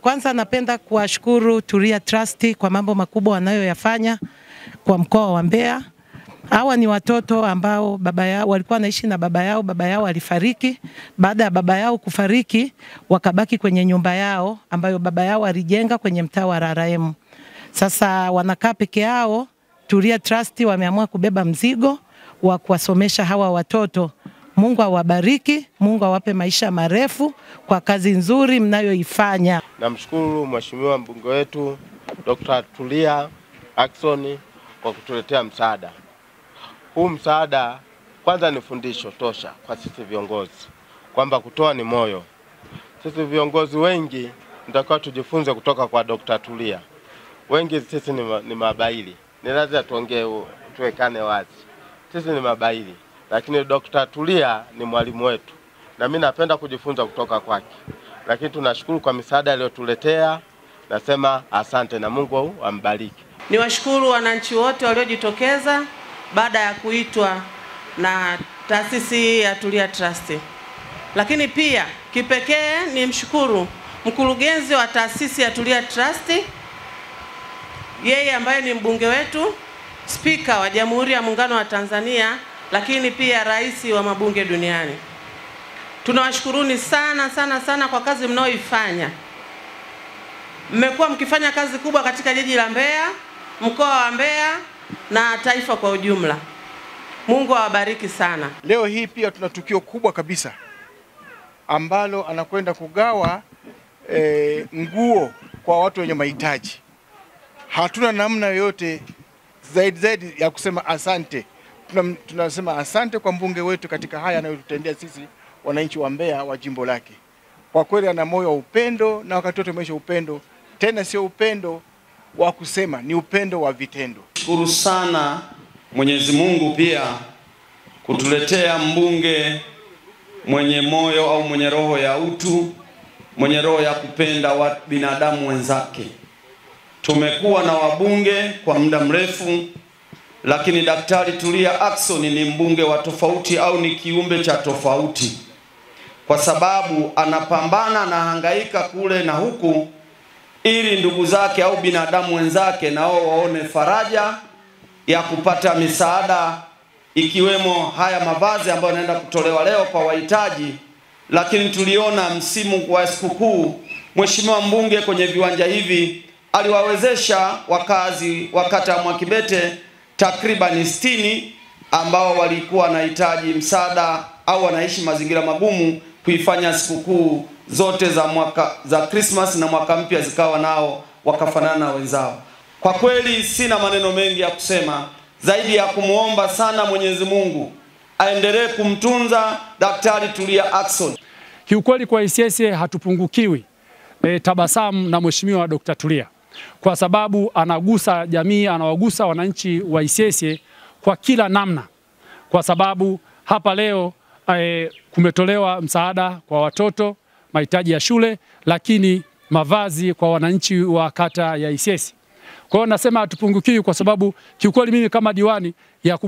Kwanza napenda kuwashukuru Tulia Trust kwa mambo makubwa wanayoyafanya kwa mkoa wa Mbeya. Hawa ni watoto ambao baba yao walikuwa wanaishi na baba yao alifariki. Baada ya baba yao kufariki, wakabaki kwenye nyumba yao ambayo baba yao alijenga kwenye mtaa wa RRM. Sasa wanakaa peke yao. Tulia Trust wameamua kubeba mzigo wa kuwasomesha hawa watoto. Mungu awabariki, Mungu awape maisha marefu kwa kazi nzuri mnayoifanya. Namshukuru Mheshimiwa mbunge wetu Dr. Tulia Ackson kwa kutuletea msaada. Huu msaada kwanza ni fundisho tosha kwa sisi viongozi kwamba kutoa ni moyo. Sisi viongozi wengi nitakuwa tujifunze kutoka kwa Dr. Tulia. Wengi sisi ni mabaili. Ni lazima tuwekane wazi. Sisi ni mabaili, lakini Dr. Tulia ni mwalimu wetu. Na mimi napenda kujifunza kutoka kwake. Lakini tunashukuru kwa misaada aliyotuletea. Nasema asante na Mungu ambariki. Niwashukuru wananchi wote waliojitokeza baada ya kuitwa na taasisi ya Tulia Trust. Lakini pia kipekee nimshukuru mkurugenzi wa taasisi ya Tulia Trust, yeye ambaye ni mbunge wetu, Spika wa Jamhuri ya Muungano wa Tanzania, lakini pia rais wa mabunge duniani. Tunawashukuruni sana kwa kazi mnaoifanya. Mmekuwa mkifanya kazi kubwa katika jiji la Mbeya, mkoa wa Mbeya na taifa kwa ujumla. Mungu awabariki sana. Leo hii pia tuna tukio kubwa kabisa ambalo anakwenda kugawa nguo kwa watu wenye mahitaji. Hatuna namna yoyote zaidi ya kusema asante. Tunasema asante kwa mbunge wetu katika haya anayotutendea sisi wananchi wa Mbeya wa jimbo lake. Kwa kweli ana moyo wa upendo, na wakati wote maisha upendo, tena sio upendo wa kusema, ni upendo wa vitendo. Shukuru sana Mwenyezi Mungu pia kutuletea mbunge mwenye moyo au mwenye roho ya utu, mwenye roho ya kupenda binadamu wenzake. Tumekuwa na wabunge kwa muda mrefu, lakini Daktari Tulia Ackson ni mbunge wa tofauti au ni kiumbe cha tofauti, kwa sababu anapambana na hangaika kule na huku ili ndugu zake au binadamu wenzake nao waone faraja ya kupata misaada, ikiwemo haya mavazi ambayo yanaenda kutolewa leo kwa wahitaji. Lakini tuliona msimu wa sikukuu, Mheshimiwa mbunge kwenye viwanja hivi aliwawezesha wakazi wa kata ya Mwakibete takriban 60 ambao walikuwa wanahitaji msaada au wanaishi mazingira magumu, kuifanya sikukuu zote za Christmas na mwaka mpya zikawa nao wakafanana na wenzao. Kwa kweli sina maneno mengi ya kusema zaidi ya kumuomba sana Mwenyezi Mungu aendelee kumtunza Daktari Tulia Ackson. Kiukweli kwa ICS hatupungukiwi tabasamu na Mheshimiwa Dr. Tulia, kwa sababu anagusa jamii, anawagusa wananchi wa ICS kwa kila namna. Kwa sababu hapa leo kumetolewa msaada kwa watoto, mahitaji ya shule, lakini mavazi kwa wananchi wa kata ya ICS. Kwa hiyo nasema hatupungukiwi, kwa sababu kiukweli mimi kama diwani ya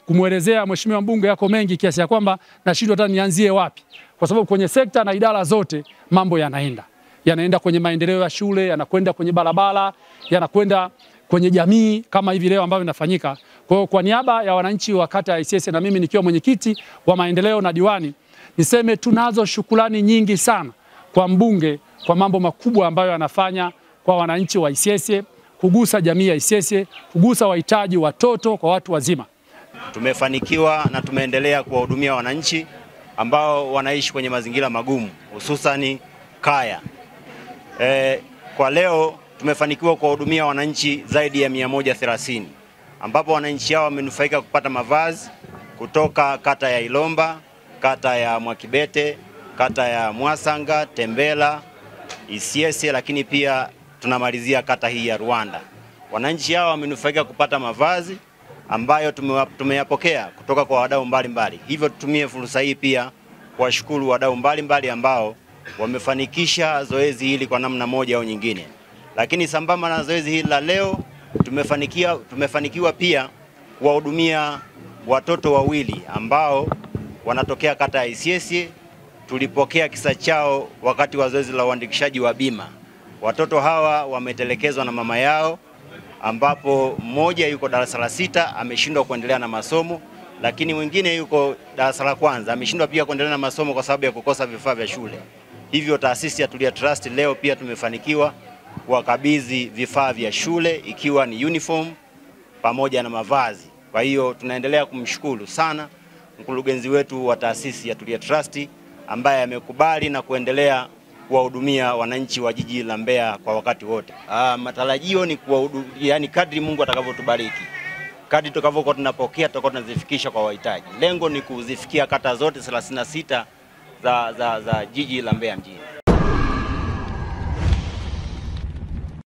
kumwelezea Mheshimiwa mbunge yako mengi kiasi ya kwamba nashindwa hata nianzie wapi, kwa sababu kwenye sekta na idara zote mambo yanaenda kwenye maendeleo ya shule, yanakwenda kwenye barabara, yanakwenda kwenye jamii kama hivi leo ambavyo inafanyika. Kwa hiyo kwa niaba ya wananchi wa kata ya ICS na mimi nikiwa mwenyekiti wa maendeleo na diwani, niseme tunazo shukrani nyingi sana kwa mbunge kwa mambo makubwa ambayo anafanya kwa wananchi wa ICS, kugusa jamii ya ICS, kugusa wahitaji watoto kwa watu wazima. Tumefanikiwa na tumeendelea kuwahudumia wananchi ambao wanaishi kwenye mazingira magumu, hususani kaya. Kwa leo tumefanikiwa kuwahudumia wananchi zaidi ya 130, ambapo wananchi hao wamenufaika kupata mavazi kutoka kata ya Ilomba, kata ya Mwakibete, kata ya Mwasanga, Tembela, ICS, lakini pia tunamalizia kata hii ya Rwanda. Wananchi hao wamenufaika kupata mavazi ambayo tumeyapokea kutoka kwa wadau mbalimbali. Hivyo tutumie fursa hii pia kuwashukuru wadau mbalimbali ambao wamefanikisha zoezi hili kwa namna moja au nyingine. Lakini sambamba na zoezi hili la leo, tumefanikiwa pia kuwahudumia watoto wawili ambao wanatokea kata ya ICS tulipokea kisa chao wakati wa zoezi la uandikishaji wa bima. Watoto hawa wametelekezwa na mama yao, ambapo mmoja yuko darasa la 6 ameshindwa kuendelea na masomo, lakini mwingine yuko darasa la 1 ameshindwa pia kuendelea na masomo kwa sababu ya kukosa vifaa vya shule. Hivyo taasisi ya Tulia Trust leo pia tumefanikiwa kuwakabidhi vifaa vya shule, ikiwa ni uniform pamoja na mavazi. Kwa hiyo tunaendelea kumshukuru sana mkurugenzi wetu wa taasisi ya Tulia Trust ambaye amekubali na kuendelea kuwahudumia wananchi wa jiji la Mbeya kwa wakati wote. Matarajio ni yani kadri Mungu atakavyotubariki, kadri tutakavyokuwa tunapokea tutakuwa tunazifikisha kwa wahitaji. Lengo ni kuzifikia kata zote 36 za jiji la Mbeya mjini.